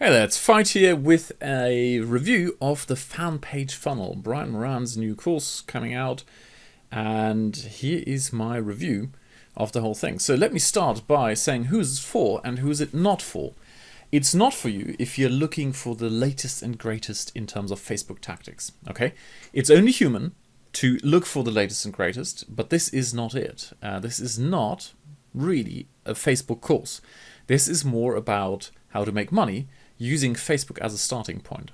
Hey there, it's Fight here with a review of the fan page funnel. Brian Moran's new course coming out, and here is my review of the whole thing. So let me start by saying who is it for and who is it not for. It's not for you if you're looking for the latest and greatest in terms of Facebook tactics, okay? It's only human to look for the latest and greatest, but this is not it. This is not really a Facebook course. This is more about how to make money using Facebook as a starting point.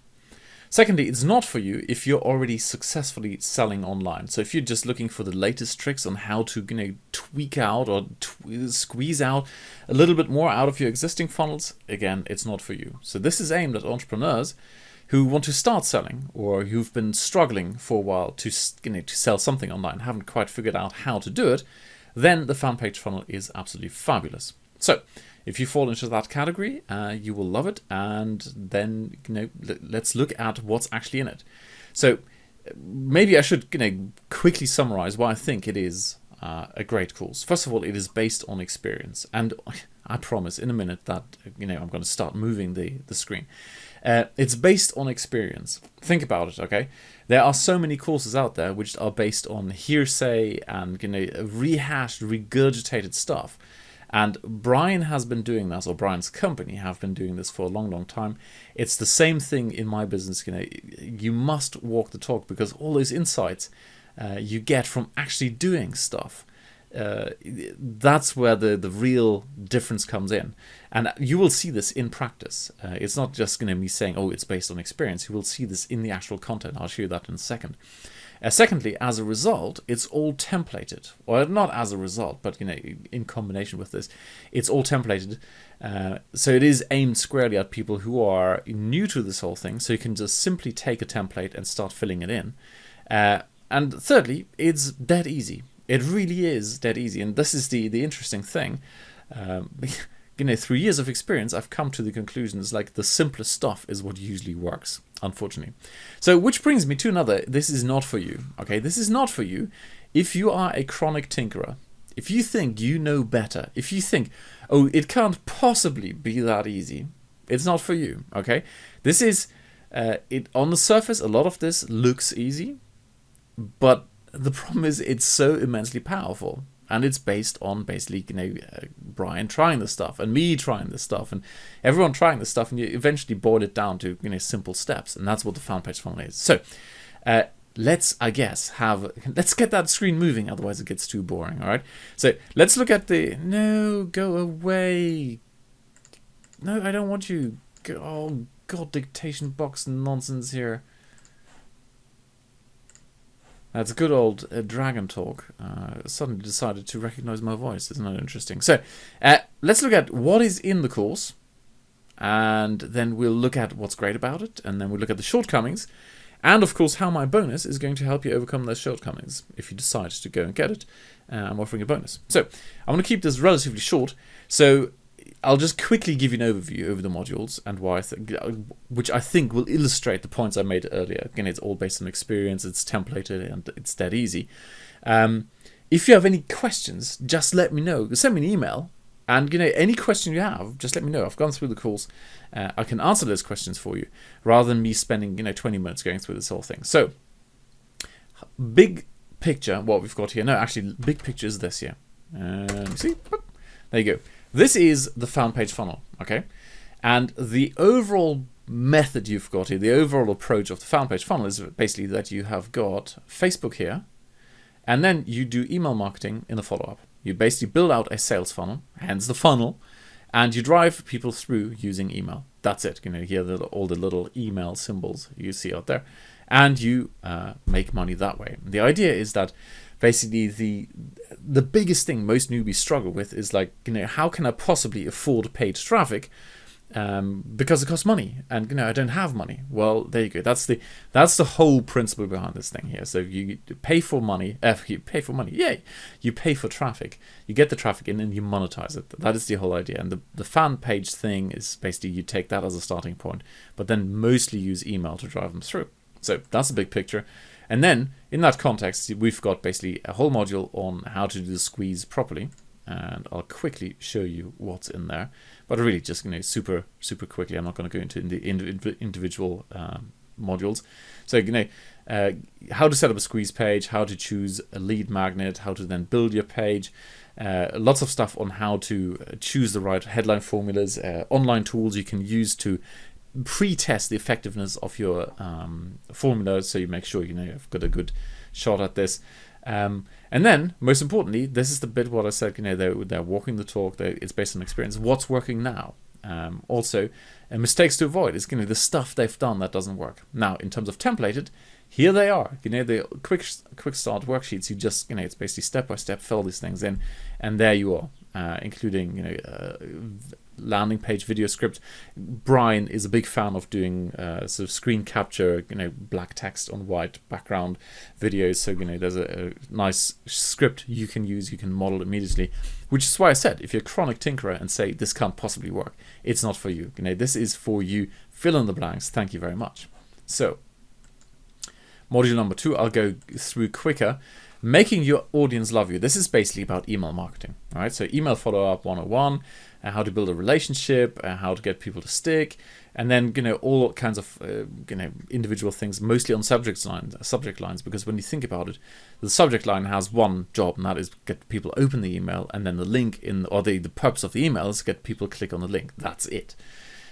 Secondly, it's not for you if you're already successfully selling online. So if you're just looking for the latest tricks on how to tweak out or squeeze out a little bit more out of your existing funnels, again, it's not for you. So this is aimed at entrepreneurs who want to start selling or who've been struggling for a while to sell something online, haven't quite figured out how to do it. Then the fan page funnel is absolutely fabulous. So if you fall into that category, you will love it. And then, let's look at what's actually in it. So maybe I should, quickly summarize why I think it is a great course. First of all, it is based on experience. And I promise in a minute that, I'm going to start moving the screen. It's based on experience. Think about it, okay? There are so many courses out there which are based on hearsay and, rehashed, regurgitated stuff. And Brian has been doing this, or Brian's company have been doing this for a long, long time. It's the same thing in my business. You must walk the talk because all those insights you get from actually doing stuff. That's where the real difference comes in. And you will see this in practice. It's not just me saying, oh, it's based on experience. You will see this in the actual content. I'll show you that in a second. Secondly, as a result, it's all templated. Well, not as a result, but in combination with this, it's all templated. So it is aimed squarely at people who are new to this whole thing. So you can just simply take a template and start filling it in. And thirdly, it's dead easy. It really is dead easy. And this is the interesting thing. Through years of experience, I've come to the conclusion it's like the simplest stuff is what usually works, unfortunately. So which brings me to another, this is not for you, okay? This is not for you if you are a chronic tinkerer. If you think you know better, if you think, oh, it can't possibly be that easy, it's not for you, okay? This is, on the surface, a lot of this looks easy, but the problem is it's so immensely powerful. And it's based on basically, Brian trying this stuff and me trying this stuff and everyone trying this stuff, and you eventually boil it down to simple steps, and that's what the fan page funnel is. So let's get that screen moving, otherwise it gets too boring. All right. So let's look at go away. No, I don't want you. Oh God, dictation box nonsense here. That's good old dragon talk. Suddenly decided to recognize my voice. Isn't that interesting? So let's look at what is in the course, and then we'll look at what's great about it, and then we'll look at the shortcomings, and of course how my bonus is going to help you overcome those shortcomings. If you decide to go and get it, I'm offering a bonus. So I'm going to keep this relatively short. So I'll just quickly give you an overview over the modules and why which I think will illustrate the points I made earlier. Again, it's all based on experience, it's templated, and it's dead easy. If you have any questions, just let me know. Send me an email, and any question you have, just let me know. I've gone through the course. I can answer those questions for you, rather than me spending 20 minutes going through this whole thing. So, big picture, what we've got here. No, actually, big picture is this here. See? There you go. This is the fan page funnel, okay? And the overall method you've got here, the overall approach of the fan page funnel is basically that you have got Facebook here, and then you do email marketing in the follow-up. You basically build out a sales funnel, hence the funnel, and you drive people through using email. That's it. Here are all the little email symbols you see out there, and you make money that way. The idea is that basically the biggest thing most newbies struggle with is how can I possibly afford paid traffic because it costs money, and I don't have money. Well, there you go. That's the whole principle behind this thing here. So you pay for money. You pay for money. Yay! You pay for traffic. You get the traffic in and you monetize it. That is the whole idea. And the fan page thing is basically you take that as a starting point, but then mostly use email to drive them through. So that's a big picture. And then in that context, we've got basically a whole module on how to do the squeeze properly. and I'll quickly show you what's in there. But really, just super quickly. I'm not going to go into the individual modules. So how to set up a squeeze page, how to choose a lead magnet, how to then build your page. Lots of stuff on how to choose the right headline formulas, online tools you can use to pre-test the effectiveness of your formula, so you make sure you've got a good shot at this. And then, most importantly, this is the bit what I said. They're walking the talk. It's based on experience. What's working now? Also, mistakes to avoid is the stuff they've done that doesn't work. Now, in terms of templated, here they are. The quick start worksheets. You just it's basically step by step fill these things in, and there you are, including landing page video script. Brian is a big fan of doing sort of screen capture, black text on white background videos. So there's a nice script you can use, you can model immediately, which is why I said if you're a chronic tinkerer and say this can't possibly work, it's not for you. This is for you. Fill in the blanks. Thank you very much. So module number 2, I'll go through quicker. Making your audience love you. This is basically about email marketing. All right, so email follow-up 101, how to build a relationship, how to get people to stick, and then all kinds of individual things, mostly on subject lines. Because when you think about it, the subject line has one job, and that is get people open the email, and then the link the purpose of the email is get people click on the link. That's it.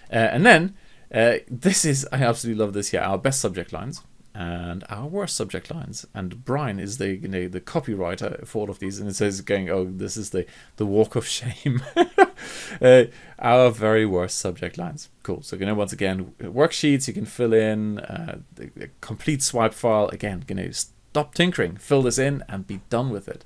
And then this is, I absolutely love this here. Our best subject lines and our worst subject lines, and Brian is the the copywriter for all of these, and it says this is the walk of shame. Our very worst subject lines. Cool. So once again, worksheets you can fill in, the complete swipe file. Again, stop tinkering, fill this in and be done with it.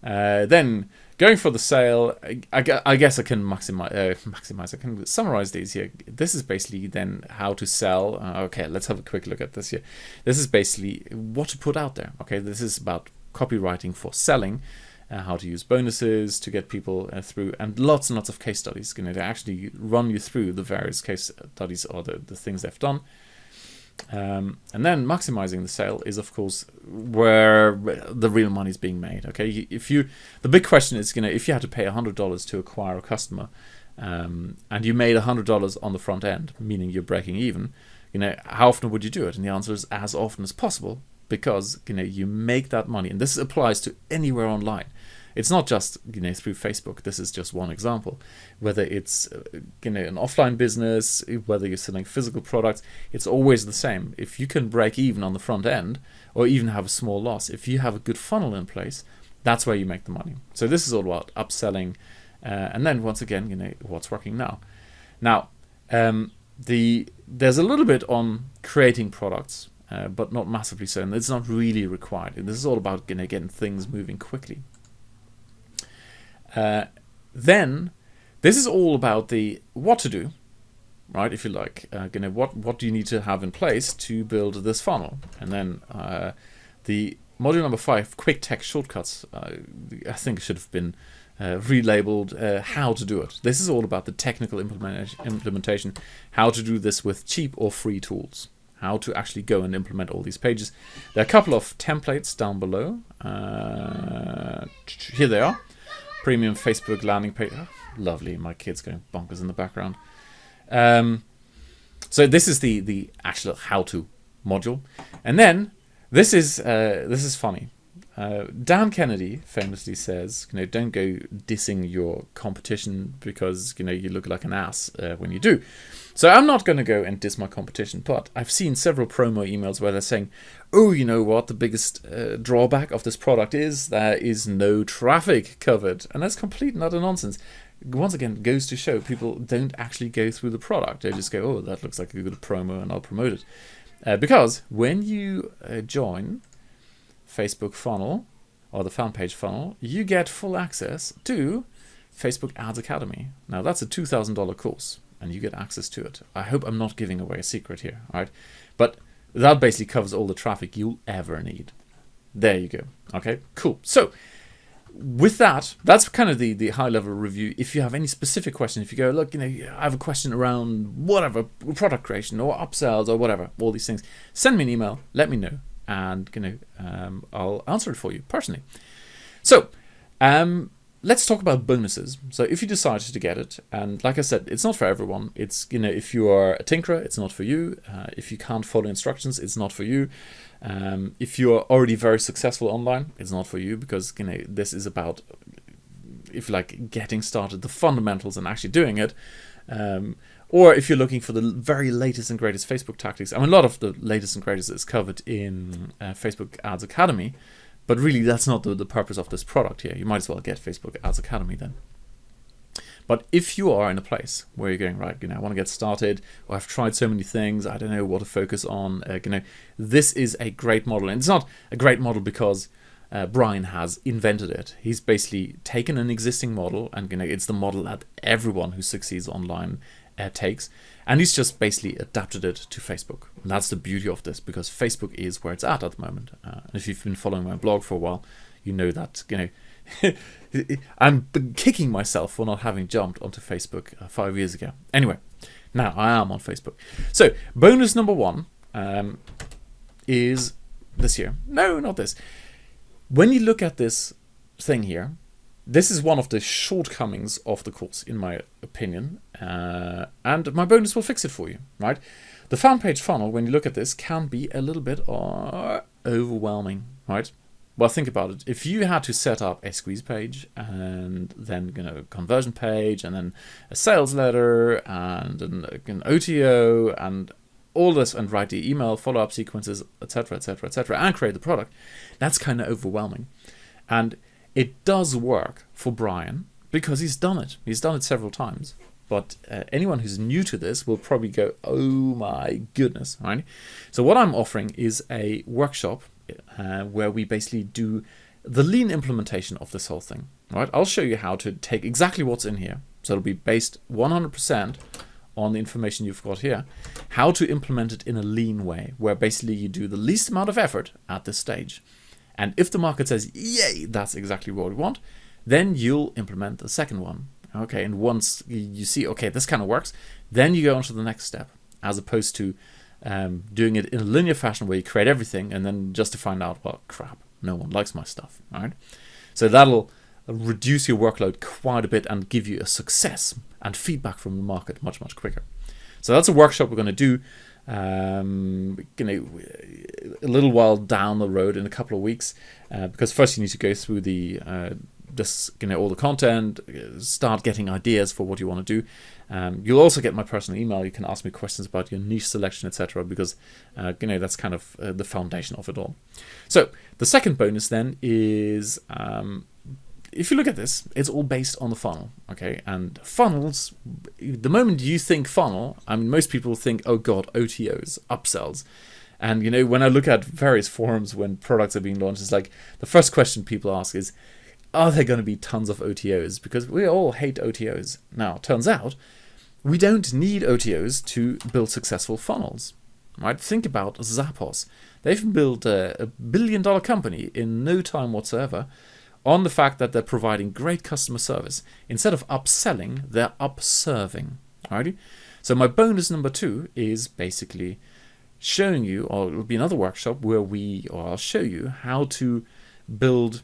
Then going for the sale, I guess I can maximize. I can summarize these here. This is basically then how to sell. Okay, let's have a quick look at this here. This is basically what to put out there. Okay, this is about copywriting for selling, how to use bonuses to get people through, and lots of case studies. They actually run you through the various case studies or the things they've done. And then maximizing the sale is, of course, where the real money is being made. Okay, the big question is, if you had to pay $100 to acquire a customer, and you made $100 on the front end, meaning you're breaking even, how often would you do it? And the answer is as often as possible, because you make that money, and this applies to anywhere online. It's not just through Facebook. This is just one example. Whether it's an offline business, whether you're selling physical products, it's always the same. If you can break even on the front end, or even have a small loss, if you have a good funnel in place, that's where you make the money. So this is all about upselling, and then once again, what's working now. Now, there's a little bit on creating products, but not massively so, and it's not really required. This is all about getting things moving quickly. Then this is all about the what to do, right? If you like, what do you need to have in place to build this funnel? And then the module number 5, quick text shortcuts, I think should have been relabeled how to do it. This is all about the technical implementation, how to do this with cheap or free tools, how to actually go and implement all these pages. There are a couple of templates down below. Here they are. Premium Facebook landing page. Oh, lovely. My kid's going bonkers in the background. So this is the actual how-to module, and then this is funny. Dan Kennedy famously says, don't go dissing your competition because you look like an ass when you do. So I'm not going to go and diss my competition, but I've seen several promo emails where they're saying, oh, you know what, the biggest drawback of this product is there is no traffic covered. And that's complete and utter nonsense. Once again, goes to show people don't actually go through the product. They just go, oh, that looks like a good promo and I'll promote it. Because when you join Facebook funnel or the fan page funnel, you get full access to Facebook Ads Academy. Now that's a $2,000 course, and you get access to it. I hope I'm not giving away a secret here, all right? But that basically covers all the traffic you'll ever need. There you go. Okay, cool. So with that, that's kind of the high-level review. If you have any specific question, if you go, look, I have a question around whatever, product creation or upsells or whatever, all these things, send me an email, let me know, and I'll answer it for you personally. So let's talk about bonuses. So if you decided to get it, and like I said, it's not for everyone. It's, if you are a tinkerer, it's not for you. If you can't follow instructions, it's not for you. If you are already very successful online, it's not for you, because this is about, if you like, getting started, the fundamentals, and actually doing it. Or if you're looking for the very latest and greatest Facebook tactics, I mean, a lot of the latest and greatest is covered in Facebook Ads Academy, but really that's not the purpose of this product here. You might as well get Facebook Ads Academy then. But if you are in a place where you're going, right, I want to get started, or I've tried so many things, I don't know what to focus on, this is a great model. And it's not a great model because Brian has invented it. He's basically taken an existing model, and it's the model that everyone who succeeds online takes, and he's just basically adapted it to Facebook. And that's the beauty of this, because Facebook is where it's at the moment. And if you've been following my blog for a while, you know that I'm kicking myself for not having jumped onto Facebook 5 years ago. Anyway, now I am on Facebook. So bonus number 1 is this here. No, not this. When you look at this thing here, this is one of the shortcomings of the course, in my opinion, and my bonus will fix it for you, right? The fan page funnel, when you look at this, can be a little bit overwhelming, right? Well, think about it. If you had to set up a squeeze page, and then a conversion page, and then a sales letter, and an OTO, and all this, and write the email follow-up sequences, etc., etc., etc., and create the product, that's kind of overwhelming. And it does work for Brian because he's done it. He's done it several times. But anyone who's new to this will probably go, oh my goodness, right? So what I'm offering is a workshop where we basically do the lean implementation of this whole thing, right? I'll show you how to take exactly what's in here. So it'll be based 100% on the information you've got here, how to implement it in a lean way, where basically you do the least amount of effort at this stage. And if the market says, yay, that's exactly what we want, then you'll implement the second one. Okay, and once you see, okay, this kind of works, then you go on to the next step, as opposed to doing it in a linear fashion where you create everything and then just to find out, well, crap, no one likes my stuff, right? So that'll reduce your workload quite a bit and give you a success and feedback from the market much, much quicker. So that's a workshop we're going to do a little while down the road, in a couple of weeks, because first you need to go through the all the content, start getting ideas for what you want to do. You'll also get my personal email. You can ask me questions about your niche selection, etc., because that's kind of the foundation of it all. So the second bonus then is, if you look at this, it's all based on the funnel, okay? And funnels, the moment you think funnel, I mean, most people think, oh God, OTOs, upsells. And, when I look at various forums when products are being launched, it's like the first question people ask is, are there going to be tons of OTOs? Because we all hate OTOs. Now, turns out, we don't need OTOs to build successful funnels, right? Think about Zappos. They've built a billion-dollar company in no time whatsoever, on the fact that they're providing great customer service. Instead of upselling, they're upserving. Alrighty? So my bonus number 2 is basically showing you, or it'll be another workshop where I'll show you how to build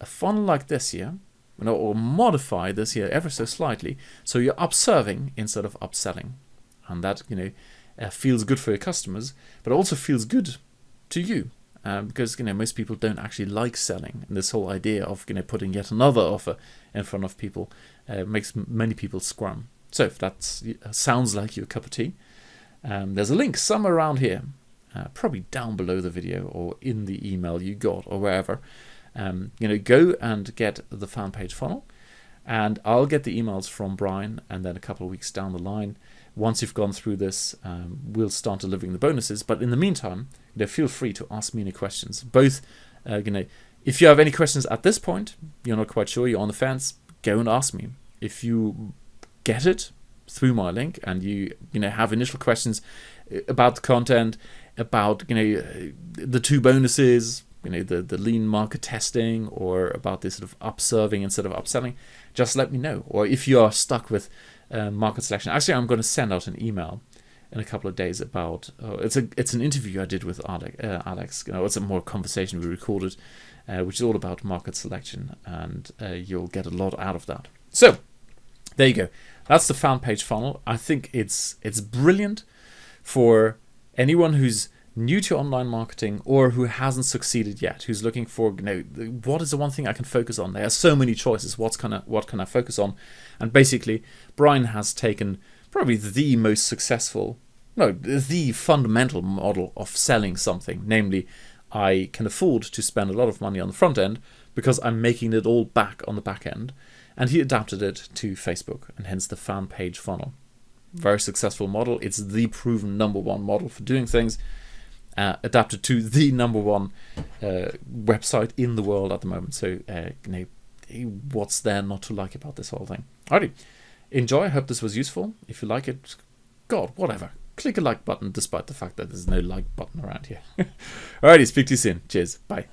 a funnel like this here, or modify this here ever so slightly, so you're upserving instead of upselling. And that, feels good for your customers, but also feels good to you. Because most people don't actually like selling, and this whole idea of putting yet another offer in front of people makes many people squirm. So if that sounds like your cup of tea, there's a link somewhere around here, probably down below the video or in the email you got or wherever. Go and get the fan page funnel, and I'll get the emails from Brian, and then a couple of weeks down the line, once you've gone through this, we'll start delivering the bonuses. But in the meantime, feel free to ask me any questions. Both, if you have any questions at this point, you're not quite sure, you're on the fence, go and ask me. If you get it through my link and you have initial questions about the content, about the 2 bonuses, the lean market testing, or about this sort of upserving instead of upselling, just let me know. Or if you are stuck with market selection, actually I'm going to send out an email in a couple of days about it's an interview I did with Alex. It's a more conversation we recorded which is all about market selection, and you'll get a lot out of that. So there you go. That's the fan page funnel. I think it's brilliant for anyone who's new to online marketing or who hasn't succeeded yet, who's looking for, what is the one thing I can focus on? There are so many choices. What can I focus on? And basically, Brian has taken probably the most successful, the fundamental model of selling something, namely, I can afford to spend a lot of money on the front end because I'm making it all back on the back end. And he adapted it to Facebook, and hence the fan page funnel. Very successful model. It's the proven #1 model for doing things, adapted to the #1 website in the world at the moment. So, what's there not to like about this whole thing? Alrighty, enjoy. I hope this was useful. If you like it, God, whatever. Click a like button, despite the fact that there's no like button around here. Alrighty, speak to you soon. Cheers. Bye.